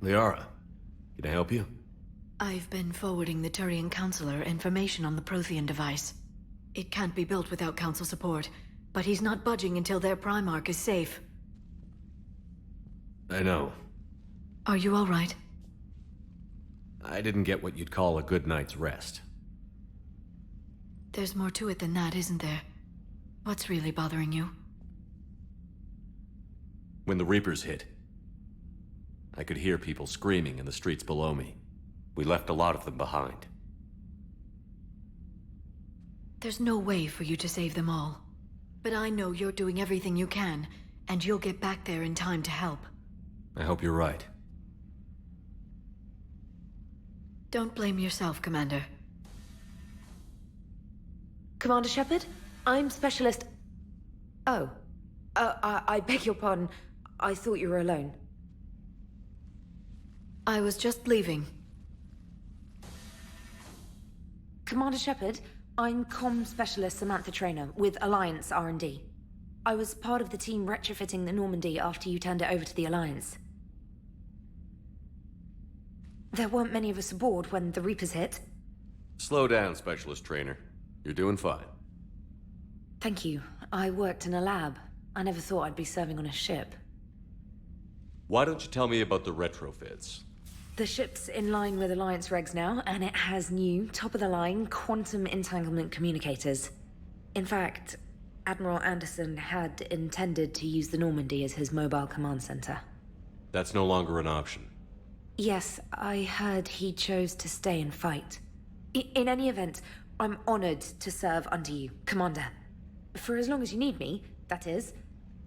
Liara, can I help you? I've been forwarding the Turian Counselor information on the Prothean device. It can't be built without Council support, but he's not budging until their Primarch is safe. I know. Are you all right? I didn't get what you'd call a good night's rest. There's more to it than that, isn't there? What's really bothering you? When the Reapers hit, I could hear people screaming in the streets below me. We left a lot of them behind. There's no way for you to save them all. But I know you're doing everything you can, and you'll get back there in time to help. I hope you're right. Don't blame yourself, Commander. Commander Shepard, I'm Specialist... Oh. I beg your pardon. I thought you were alone. I was just leaving. Commander Shepard, I'm Comm Specialist Samantha Traynor with Alliance R&D. I was part of the team retrofitting the Normandy after you turned it over to the Alliance. There weren't many of us aboard when the Reapers hit. Slow down, Specialist Trainer. You're doing fine. Thank you. I worked in a lab. I never thought I'd be serving on a ship. Why don't you tell me about the retrofits? The ship's in line with Alliance regs now, and it has new, top-of-the-line, quantum entanglement communicators. In fact, Admiral Anderson had intended to use the Normandy as his mobile command center. That's no longer an option. Yes, I heard he chose to stay and fight. In any event, I'm honored to serve under you, Commander. For as long as you need me, that is.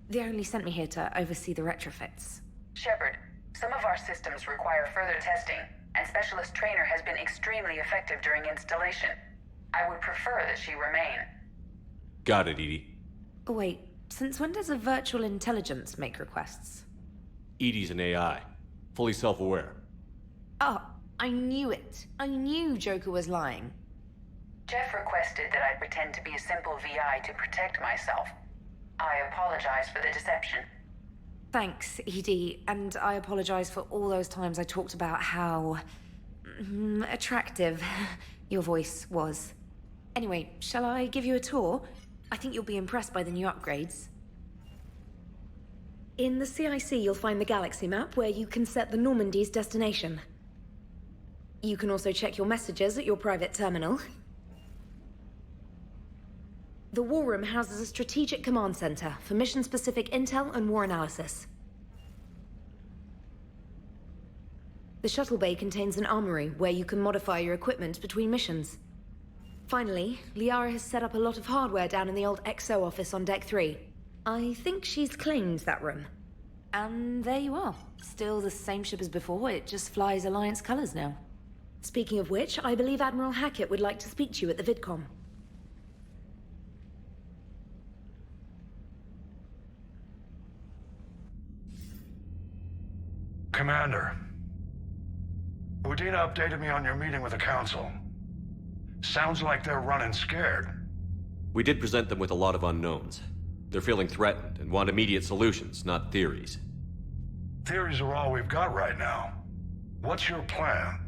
They only sent me here to oversee the retrofits. Shepard, some of our systems require further testing, and Specialist Trainer has been extremely effective during installation. I would prefer that she remain. Got it, Edie. Wait, since when does a virtual intelligence make requests? Edie's an AI. Fully self-aware. Oh, I knew it. I knew Joker was lying. Jeff requested that I pretend to be a simple VI to protect myself. I apologize for the deception. Thanks, Edie, and I apologize for all those times I talked about how... attractive your voice was. Anyway, shall I give you a tour? I think you'll be impressed by the new upgrades. In the CIC, you'll find the galaxy map where you can set the Normandy's destination. You can also check your messages at your private terminal. The War Room houses a strategic command center for mission-specific intel and war analysis. The shuttle bay contains an armory where you can modify your equipment between missions. Finally, Liara has set up a lot of hardware down in the old XO office on Deck 3. I think she's claimed that room. And there you are. Still the same ship as before, it just flies Alliance colors now. Speaking of which, I believe Admiral Hackett would like to speak to you at the VidCom. Commander, Udina updated me on your meeting with the Council. Sounds like they're running scared. We did present them with a lot of unknowns. They're feeling threatened and want immediate solutions, not theories. Theories are all we've got right now. What's your plan?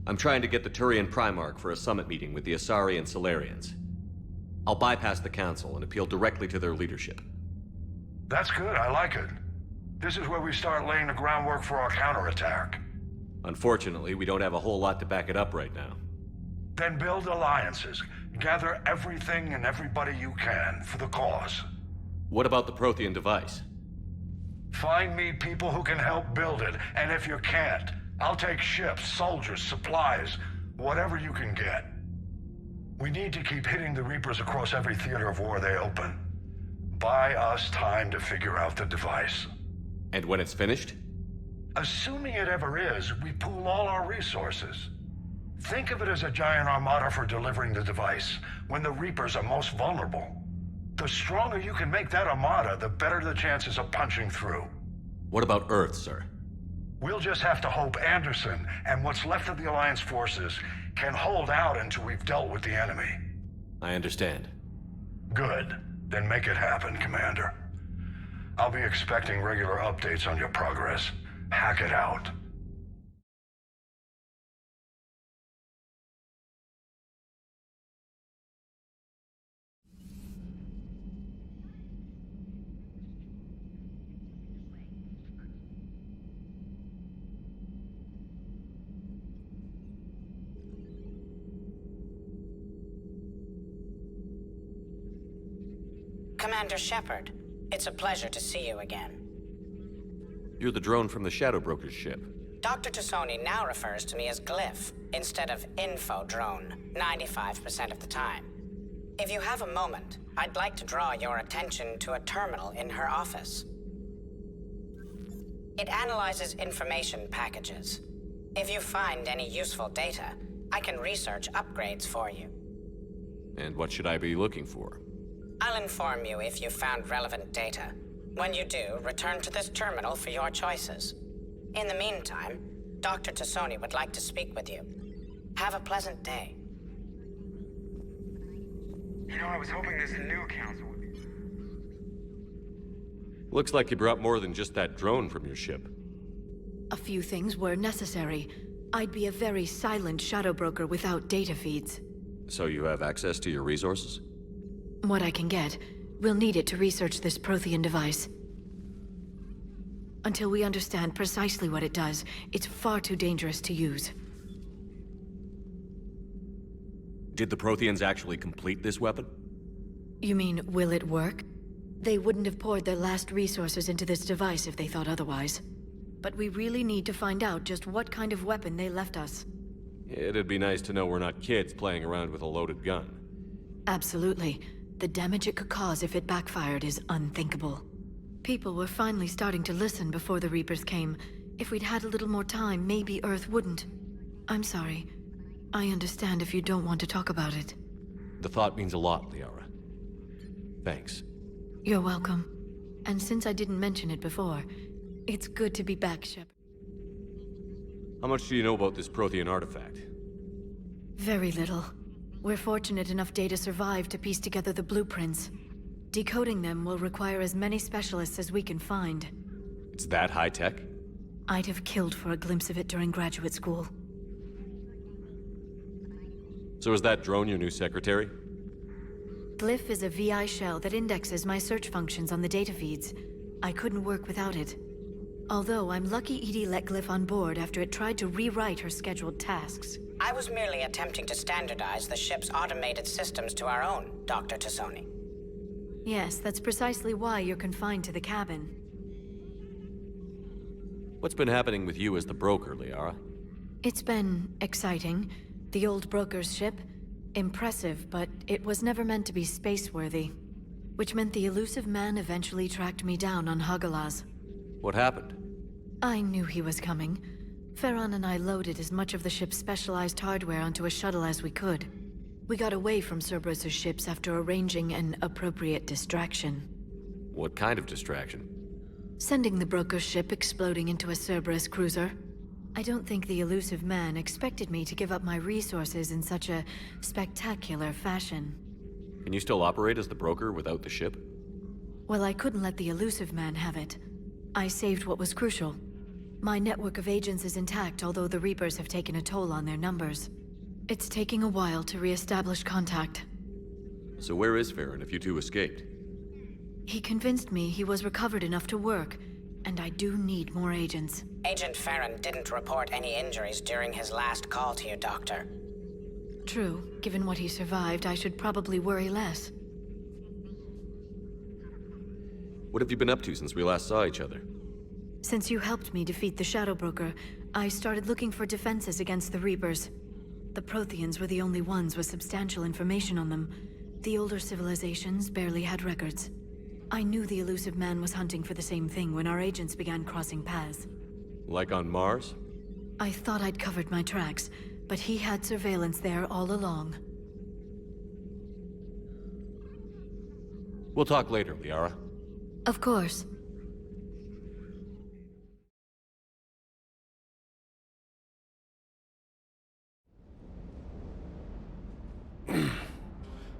I'm trying to get the Turian Primarch for a summit meeting with the Asari and Solarians. I'll bypass the Council and appeal directly to their leadership. That's good, I like it. This is where we start laying the groundwork for our counterattack. Unfortunately, we don't have a whole lot to back it up right now. Then build alliances. Gather everything and everybody you can for the cause. What about the Prothean device? Find me people who can help build it, and if you can't, I'll take ships, soldiers, supplies, whatever you can get. We need to keep hitting the Reapers across every theater of war they open. Buy us time to figure out the device. And when it's finished? Assuming it ever is, we pool all our resources. Think of it as a giant armada for delivering the device, when the Reapers are most vulnerable. The stronger you can make that armada, the better the chances of punching through. What about Earth, sir? We'll just have to hope Anderson and what's left of the Alliance forces can hold out until we've dealt with the enemy. I understand. Good. Then make it happen, Commander. I'll be expecting regular updates on your progress. Hack it out. Commander Shepard, it's a pleasure to see you again. You're the drone from the Shadow Broker's ship. Dr. Tassoni now refers to me as Glyph, instead of Info Drone, 95% of the time. If you have a moment, I'd like to draw your attention to a terminal in her office. It analyzes information packages. If you find any useful data, I can research upgrades for you. And what should I be looking for? I'll inform you if you found relevant data. When you do, return to this terminal for your choices. In the meantime, Dr. Tassoni would like to speak with you. Have a pleasant day. You know, I was hoping this new council would be... Looks like you brought more than just that drone from your ship. A few things were necessary. I'd be a very silent shadow broker without data feeds. So you have access to your resources? What I can get. We'll need it to research this Prothean device. Until we understand precisely what it does, it's far too dangerous to use. Did the Protheans actually complete this weapon? You mean, will it work? They wouldn't have poured their last resources into this device if they thought otherwise. But we really need to find out just what kind of weapon they left us. It'd be nice to know we're not kids playing around with a loaded gun. Absolutely. The damage it could cause if it backfired is unthinkable. People were finally starting to listen before the Reapers came. If we'd had a little more time, maybe Earth wouldn't. I'm sorry. I understand if you don't want to talk about it. The thought means a lot, Liara. Thanks. You're welcome. And since I didn't mention it before, it's good to be back, Shepard. How much do you know about this Prothean artifact? Very little. We're fortunate enough Data survived to piece together the blueprints. Decoding them will require as many specialists as we can find. It's that high-tech? I'd have killed for a glimpse of it during graduate school. So is that drone your new secretary? Glyph is a VI shell that indexes my search functions on the data feeds. I couldn't work without it. Although I'm lucky EDI let Glyph on board after it tried to rewrite her scheduled tasks. I was merely attempting to standardize the ship's automated systems to our own, Dr. Tassoni. Yes, that's precisely why you're confined to the cabin. What's been happening with you as the broker, Liara? It's been exciting. The old broker's ship, impressive, but it was never meant to be space-worthy. Which meant the elusive man eventually tracked me down on Hagalaz. What happened? I knew he was coming. Farron and I loaded as much of the ship's specialized hardware onto a shuttle as we could. We got away from Cerberus' ships after arranging an appropriate distraction. What kind of distraction? Sending the broker's ship exploding into a Cerberus cruiser. I don't think the elusive man expected me to give up my resources in such a spectacular fashion. Can you still operate as the broker without the ship? Well, I couldn't let the elusive man have it. I saved what was crucial. My network of agents is intact, although the Reapers have taken a toll on their numbers. It's taking a while to re-establish contact. So where is Farron if you two escaped? He convinced me he was recovered enough to work, and I do need more agents. Agent Farron didn't report any injuries during his last call to you, Doctor. True. Given what he survived, I should probably worry less. What have you been up to since we last saw each other? Since you helped me defeat the Shadow Broker, I started looking for defenses against the Reapers. The Protheans were the only ones with substantial information on them. The older civilizations barely had records. I knew the elusive man was hunting for the same thing when our agents began crossing paths. Like on Mars? I thought I'd covered my tracks, but he had surveillance there all along. We'll talk later, Liara. Of course.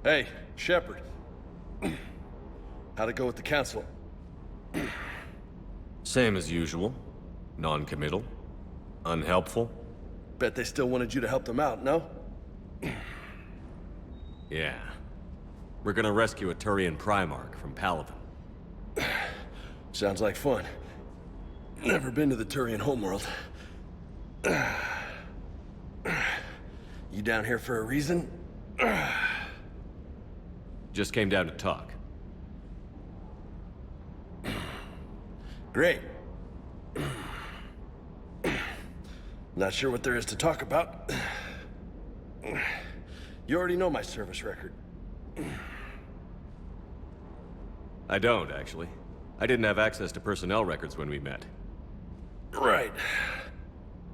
Hey, Shepard. How'd it go with the council? Same as usual. Non-committal. Unhelpful. Bet they still wanted you to help them out, no? Yeah. We're gonna rescue a Turian Primarch from Palaven. Sounds like fun. Never been to the Turian homeworld. You down here for a reason? Just came down to talk. Great. Not sure what there is to talk about. You already know my service record. I don't, actually. I didn't have access to personnel records when we met. Right.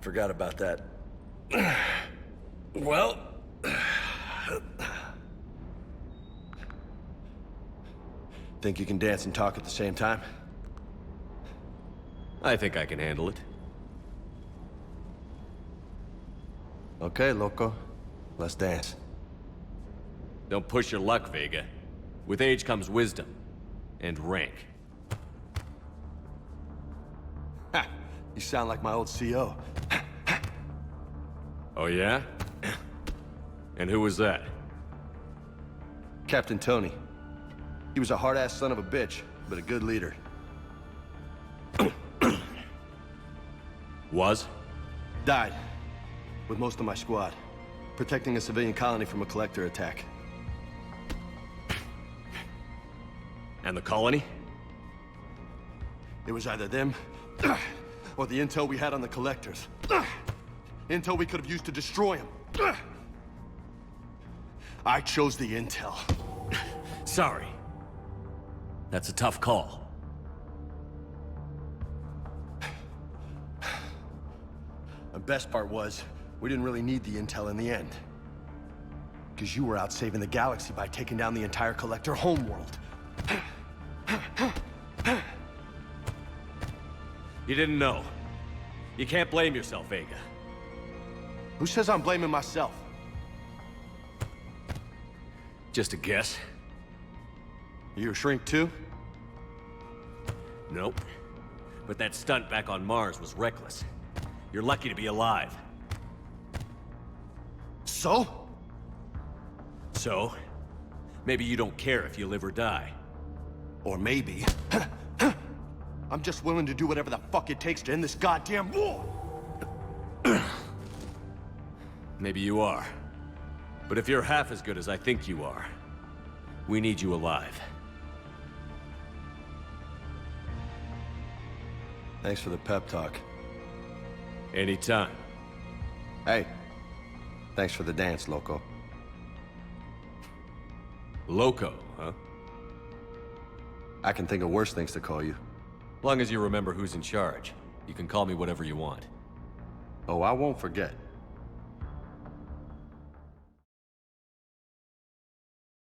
Forgot about that. Well... Think you can dance and talk at the same time? I think I can handle it. Okay, loco. Let's dance. Don't push your luck, Vega. With age comes wisdom. And rank. Ha! You sound like my old CO. Oh yeah? And who was that? Captain Tony. He was a hard-ass son of a bitch, but a good leader. Was? Died. With most of my squad. Protecting a civilian colony from a collector attack. And the colony? It was either them, or the intel we had on the collectors. Intel we could have used to destroy them. I chose the intel. Sorry. That's a tough call. The best part was, we didn't really need the intel in the end. Because you were out saving the galaxy by taking down the entire collector homeworld. You didn't know. You can't blame yourself, Vega. Who says I'm blaming myself? Just a guess. You a shrink too? Nope. But that stunt back on Mars was reckless. You're lucky to be alive. So? So? Maybe you don't care if you live or die. Or maybe... I'm just willing to do whatever the fuck it takes to end this goddamn war! Maybe you are. But if you're half as good as I think you are, we need you alive. Thanks for the pep talk. Anytime. Hey, thanks for the dance, loco. Loco, huh? I can think of worse things to call you. Long as you remember who's in charge, you can call me whatever you want. Oh, I won't forget.